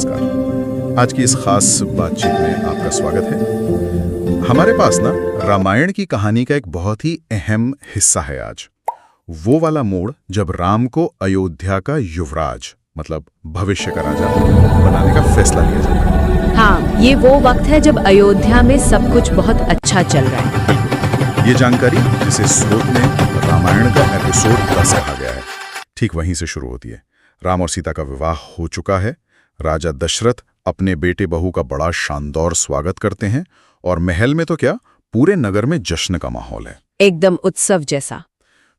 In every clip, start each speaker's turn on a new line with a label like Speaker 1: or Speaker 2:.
Speaker 1: नमस्कार। आज की इस खास बातचीत में आपका स्वागत है। हमारे पास ना रामायण की कहानी का एक बहुत ही अहम हिस्सा है आज। वो वाला मोड़ जब राम को अयोध्या का युवराज मतलब भविष्य का राजा बनाने का फैसला लिया जाता है।
Speaker 2: हाँ, ये वो वक्त है जब अयोध्या में सब कुछ बहुत अच्छा चल रहा है।
Speaker 1: बिल्कुल, ये जानकारी जिसे स्रोत में रामायण का एपिसोड 10 कहा गया है, ठीक वहीं से शुरू होती है। राम और सीता का विवाह हो चुका है। राजा दशरथ अपने बेटे बहू का बड़ा शानदार स्वागत करते हैं और महल में तो क्या, पूरे नगर में जश्न का माहौल है,
Speaker 2: एकदम उत्सव जैसा।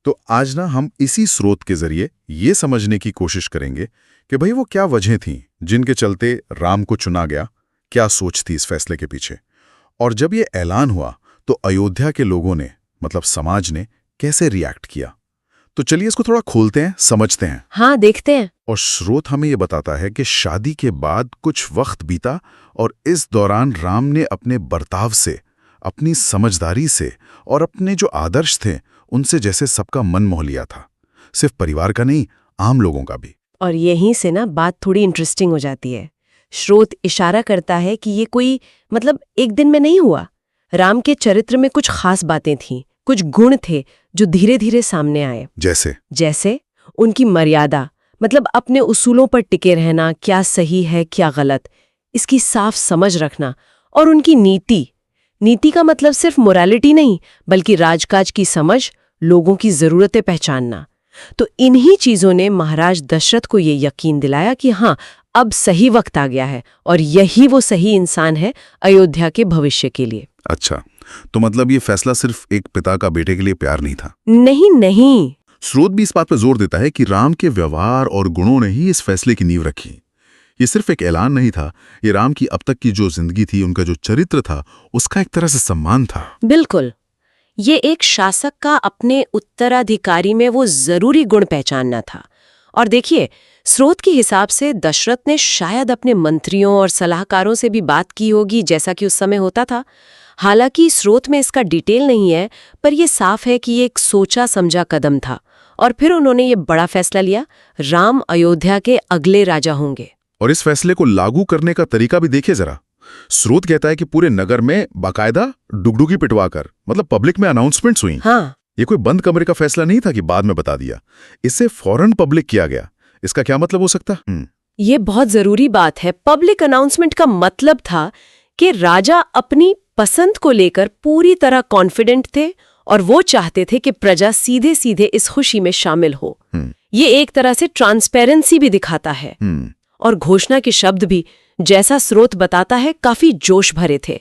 Speaker 1: तो आज ना हम इसी स्रोत के जरिए ये समझने की कोशिश करेंगे कि भाई वो क्या वजह थी जिनके चलते राम को चुना गया, क्या सोच थी इस फैसले के पीछे, और जब ये ऐलान हुआ तो अयोध्या के लोगों ने मतलब समाज ने कैसे रिएक्ट किया। तो चलिए इसको थोड़ा खोलते हैं, समझते हैं।
Speaker 2: हाँ, देखते हैं।
Speaker 1: और स्रोत हमें ये बताता है कि शादी के बाद कुछ वक्त बीता और इस दौरान राम ने अपने बर्ताव से, अपनी समझदारी से और अपने जो आदर्श थे उनसे जैसे सबका मन मोह लिया था। सिर्फ परिवार का नहीं, आम लोगों का भी।
Speaker 2: और यहीं से ना बात थोड़ी इंटरेस्टिंग हो जाती है। स्रोत इशारा करता है कि ये कोई एक दिन में नहीं हुआ। राम के चरित्र में कुछ खास बातें थीं, कुछ गुण थे जो धीरे धीरे सामने आए। जैसे उनकी मर्यादा, अपने उसूलों पर टिके रहना, क्या सही है क्या गलत, इसकी साफ समझ रखना। और उनकी नीति का मतलब सिर्फ मोरालिटी नहीं, बल्कि राजकाज की समझ, लोगों की जरूरतें पहचानना। तो इन्हीं चीजों ने महाराज दशरथ को ये यकीन दिलाया कि हाँ, अब सही वक्त आ गया है और यही वो सही इंसान है अयोध्या के भविष्य के लिए।
Speaker 1: अच्छा, तो ये फैसला सिर्फ एक पिता का बेटे के लिए प्यार नहीं था।
Speaker 2: नहीं।
Speaker 1: स्रोत भी इस बात पर जोर देता है कि राम के व्यवहार और गुणों ने ही इस फैसले की नींव रखी। ये सिर्फ एक ऐलान नहीं था, ये राम की अब तक की जो जिंदगी थी, उनका जो चरित्र था, उसका एक तरह से सम्मान था।
Speaker 2: बिल्कुल, ये एक शासक का अपने उत्तराधिकारी में वो जरूरी गुण पहचानना था। और देखिए, स्रोत के हिसाब से दशरथ ने शायद अपने मंत्रियों और सलाहकारों से भी बात की होगी, जैसा कि उस समय होता था। हालांकि स्रोत में इसका डिटेल नहीं है, पर यह साफ है कि ये एक सोचा समझा कदम था। और फिर उन्होंने ये बड़ा फैसला लिया, राम अयोध्या के अगले राजा होंगे।
Speaker 1: और इस फैसले को लागू करने का तरीका भी देखिए जरा। स्रोत कहता है कि पूरे नगर में बाकायदा डुगडुगी पिटवाकर पब्लिक में अनाउंसमेंट्स हुई।
Speaker 2: हाँ,
Speaker 1: ये कोई बंद कमरे का फैसला नहीं था कि बाद में बता दिया, इसे फौरन पब्लिक किया गया। इसका क्या मतलब हो सकता है?
Speaker 2: ये बहुत जरूरी बात है। पब्लिक अनाउंसमेंट का मतलब था कि राजा अपनी पसंद को लेकर पूरी तरह कॉन्फिडेंट थे और वो चाहते थे कि प्रजा सीधे सीधे इस खुशी में शामिल हो। ये एक तरह से ट्रांसपेरेंसी भी दिखाता है। और घोषणा के शब्द भी, जैसा स्रोत बताता है, काफी जोश भरे थे।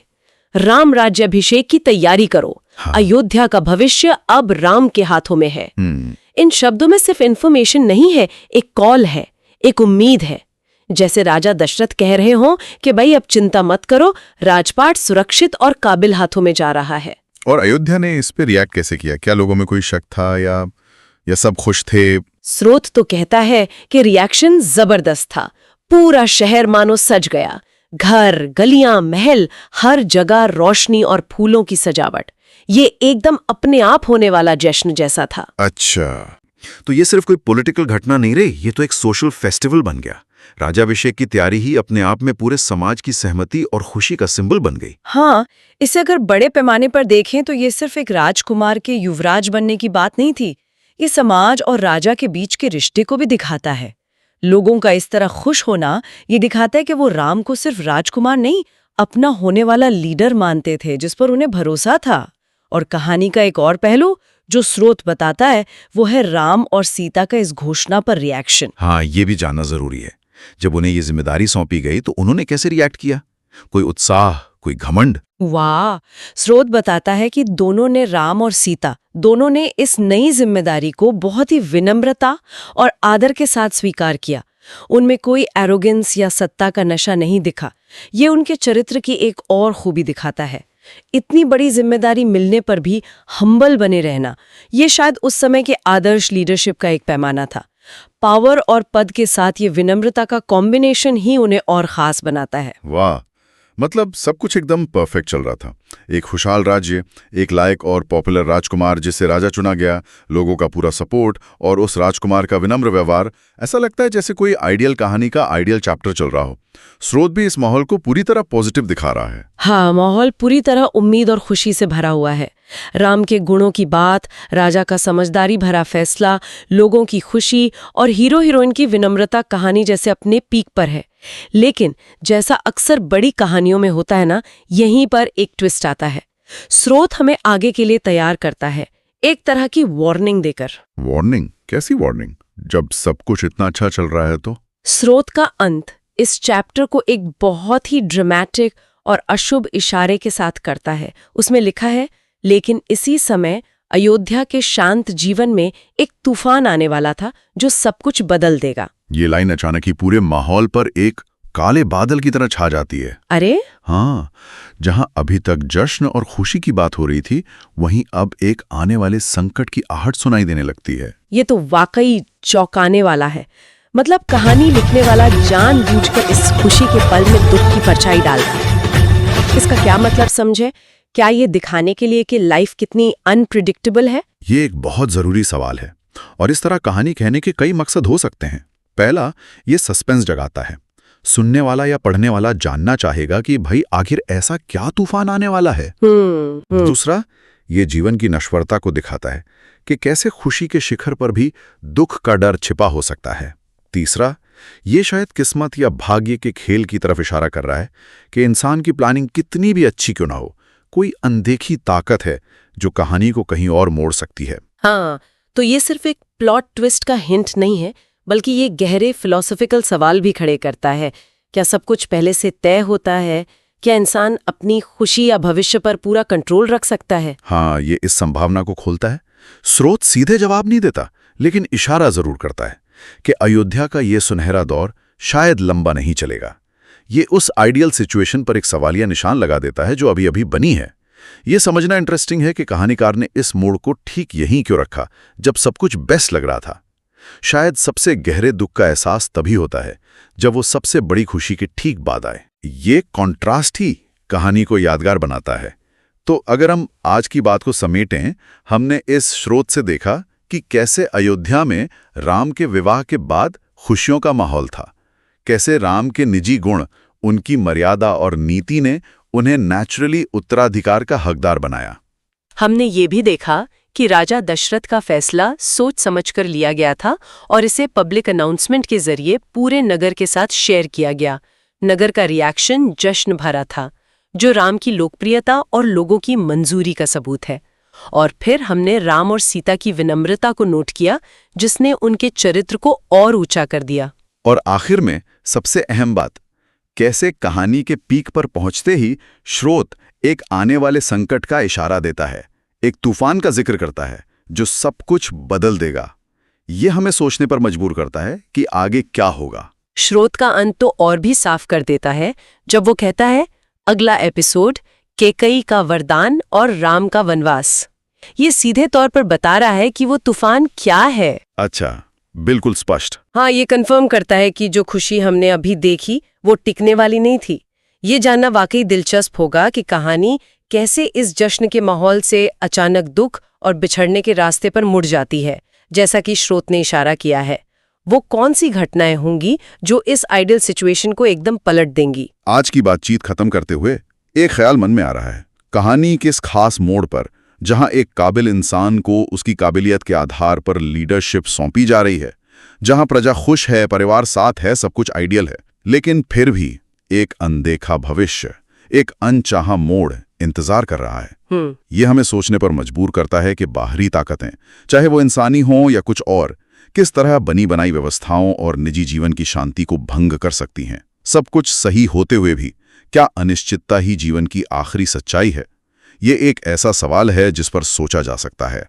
Speaker 2: राम राज्याभिषेक की तैयारी करो। हाँ। अयोध्या का भविष्य अब राम के हाथों में है। इन शब्दों में सिर्फ इन्फॉर्मेशन नहीं है, एक कॉल है, एक उम्मीद है। जैसे राजा दशरथ कह रहे हों कि भाई अब चिंता मत करो, राजपाट सुरक्षित और काबिल हाथों में जा रहा है।
Speaker 1: और अयोध्या ने इस पे रिएक्ट कैसे किया? क्या लोगों में कोई शक था या सब खुश थे?
Speaker 2: स्रोत तो कहता है कि रिएक्शन जबरदस्त था। पूरा शहर मानो सज गया। घर, गलियां, महल, हर जगह रोशनी और फूलों की सजावट। ये एकदम अपने आप होने वाला जश्न जैसा था।
Speaker 1: अच्छा, तो ये सिर्फ कोई पॉलिटिकल घटना नहीं रही, ये तो एक सोशल फेस्टिवल बन गया। राजाभिषेक की तैयारी ही अपने आप में पूरे समाज की सहमति और खुशी का सिंबल बन गई।
Speaker 3: हाँ, इसे अगर बड़े पैमाने पर देखें तो ये सिर्फ एक राजकुमार के युवराज बनने की बात नहीं थी। ये समाज और राजा के बीच के रिश्ते को भी दिखाता है। लोगों का इस तरह खुश होना ये दिखाता है कि वो राम को सिर्फ राजकुमार नहीं, अपना होने वाला लीडर मानते थे, जिस पर उन्हें भरोसा था। और कहानी का एक और पहलू जो स्रोत बताता है, वो है राम और सीता का इस घोषणा पर रिएक्शन।
Speaker 1: हाँ, ये भी जानना जरूरी है। जब उन्हें ये जिम्मेदारी सौंपी गई तो उन्होंने कैसे रिएक्ट किया? कोई उत्साह, कोई घमंड?
Speaker 3: वाह, स्रोत बताता है कि राम और सीता दोनों ने इस नई जिम्मेदारी को बहुत ही विनम्रता और आदर के साथ स्वीकार किया। उनमें कोई एरोगेंस या सत्ता का नशा नहीं दिखा। ये उनके चरित्र की एक और खूबी दिखाता है। इतनी बड़ी जिम्मेदारी मिलने पर भी हम्बल बने रहना, ये शायद उस समय के आदर्श लीडरशिप का एक पैमाना था। पावर और पद के साथ ये विनम्रता का कॉम्बिनेशन ही उन्हें और खास बनाता है।
Speaker 1: वाह, मतलब सब कुछ एकदम परफेक्ट चल रहा था। एक खुशहाल राज्य, एक लायक और पॉपुलर राजकुमार जिसे राजा चुना गया, लोगों का पूरा सपोर्ट और उस राजकुमार का विनम्र व्यवहार। ऐसा लगता है जैसे कोई आइडियल कहानी का आइडियल चैप्टर चल रहा हो। स्रोत भी इस माहौल को पूरी तरह पॉजिटिव दिखा रहा है।
Speaker 2: हाँ, माहौल पूरी तरह उम्मीद और खुशी से भरा हुआ है। राम के गुणों की बात, राजा का समझदारी भरा फैसला, लोगों की खुशी और हीरो हीरोइन की विनम्रता कहानी जैसे अपने पीक पर है। लेकिन जैसा अक्सर बड़ी कहानियों में होता है ना, यहीं पर एक ट्विस्ट आता है। स्रोत हमें आगे के लिए तैयार करता है, एक तरह की वार्निंग देकर।
Speaker 1: वार्निंग? कैसी वार्निंग, जब सब कुछ इतना अच्छा चल रहा है तो?
Speaker 2: स्रोत का अंत इस चैप्टर को एक बहुत ही ड्रामेटिक और अशुभ इशारे के साथ करता है। उसमें लिखा है, लेकिन इसी समय अयोध्या के शांत जीवन में एक तूफान आने वाला था जो सब कुछ बदल देगा।
Speaker 1: ये लाइन अचानक ही पूरे माहौल पर एक काले बादल की तरह छा जाती है।
Speaker 2: अरे
Speaker 1: हाँ, जहां अभी तक जश्न और खुशी की बात हो रही थी, वहीं अब एक आने वाले संकट की आहट सुनाई देने लगती है।
Speaker 2: ये तो वाकई चौंकाने वाला है। मतलब कहानी लिखने वाला जानबूझकर इस खुशी के पल में दुख की परछाई डालता है। इसका क्या मतलब समझे? क्या ये दिखाने के लिए कि लाइफ कितनी अनप्रिडिक्टेबल है?
Speaker 1: ये एक बहुत जरूरी सवाल है और इस तरह कहानी कहने के कई मकसद हो सकते हैं। पहला, ये सस्पेंस जगाता है। सुनने वाला या पढ़ने वाला जानना चाहेगा कि भाई आखिर ऐसा क्या तूफान आने वाला है। दूसरा, ये जीवन की नश्वरता को दिखाता है कि कैसे खुशी के शिखर पर भी दुख का डर छिपा हो सकता है। तीसरा, ये शायद किस्मत या भाग्य के खेल की तरफ इशारा कर रहा है कि इंसान की प्लानिंग कितनी भी अच्छी क्यों ना हो, कोई अनदेखी ताकत है जो कहानी को कहीं और मोड़ सकती है।
Speaker 2: हाँ, तो ये सिर्फ एक प्लॉट ट्विस्ट का हिंट नहीं है, बल्कि ये गहरे फिलॉसफिकल सवाल भी खड़े करता है। क्या सब कुछ पहले से तय होता है? क्या इंसान अपनी खुशी या भविष्य पर पूरा कंट्रोल रख सकता है?
Speaker 1: हाँ, ये इस संभावना को खोलता है। स्रोत सीधे जवाब नहीं देता, लेकिन इशारा जरूर करता है कि अयोध्या का ये सुनहरा दौर शायद लंबा नहीं चलेगा। ये उस आइडियल सिचुएशन पर एक सवालिया निशान लगा देता है जो अभी अभी बनी है। ये समझना इंटरेस्टिंग है कि कहानीकार ने इस मोड़ को ठीक यहीं क्यों रखा जब सब कुछ बेस्ट लग रहा था। शायद सबसे गहरे दुख का एहसास तभी होता है जब वो सबसे बड़ी खुशी के ठीक बाद आए। ये कॉन्ट्रास्ट ही कहानी को यादगार बनाता है। तो अगर हम आज की बात को समेटें, हमने इस स्रोत से देखा कि कैसे अयोध्या में राम के विवाह के बाद खुशियों का माहौल था, कैसे राम के निजी गुण, उनकी मर्यादा और नीति ने उन्हें नेचुरली उत्तराधिकार का हकदार बनाया।
Speaker 2: हमने ये भी देखा कि राजा दशरथ का फैसला सोच समझकर लिया गया था और इसे पब्लिक अनाउंसमेंट के जरिए पूरे नगर के साथ शेयर किया गया। नगर का रिएक्शन जश्न भरा था, जो राम की लोकप्रियता और लोगों की मंजूरी का सबूत है। और फिर हमने राम और सीता की विनम्रता को नोट किया, जिसने उनके चरित्र को और ऊंचा कर दिया।
Speaker 1: और आखिर में सबसे अहम बात, कैसे कहानी के पीक पर पहुंचते ही स्रोत एक आने वाले संकट का इशारा देता है, एक तूफान का जिक्र करता है जो सब कुछ बदल देगा। ये हमें सोचने पर मजबूर करता है कि आगे क्या होगा।
Speaker 2: स्रोत का अंत तो और भी साफ कर देता है जब वो कहता है, अगला एपिसोड कैकेयी का वरदान और राम का वनवास। ये सीधे तौर पर बता रहा है कि वो तूफान क्या है।
Speaker 1: अच्छा, बिल्कुल स्पष्ट।
Speaker 2: हाँ, ये कंफर्म करता है कि जो खुशी हमने अभी देखी वो टिकने वाली नहीं थी। ये जानना वाकई दिलचस्प होगा कि कहानी कैसे इस जश्न के माहौल से अचानक दुख और बिछड़ने के रास्ते पर मुड़ जाती है। जैसा कि स्रोत ने इशारा किया है, वो कौन सी घटनाएं होंगी जो इस आइडियल सिचुएशन को एकदम पलट देंगी।
Speaker 1: आज की बातचीत खत्म करते हुए एक ख्याल मन में आ रहा है। कहानी के इस खास मोड़ पर, जहां एक काबिल इंसान को उसकी काबिलियत के आधार पर लीडरशिप सौंपी जा रही है, जहां प्रजा खुश है, परिवार साथ है, सब कुछ आइडियल है, लेकिन फिर भी एक अनदेखा भविष्य, एक अनचाहा मोड़ इंतजार कर रहा है। ये हमें सोचने पर मजबूर करता है कि बाहरी ताकतें, चाहे वो इंसानी हों या कुछ और, किस तरह बनी बनाई व्यवस्थाओं और निजी जीवन की शांति को भंग कर सकती हैं। सब कुछ सही होते हुए भी क्या अनिश्चितता ही जीवन की आखिरी सच्चाई है? ये एक ऐसा सवाल है जिस पर सोचा जा सकता है।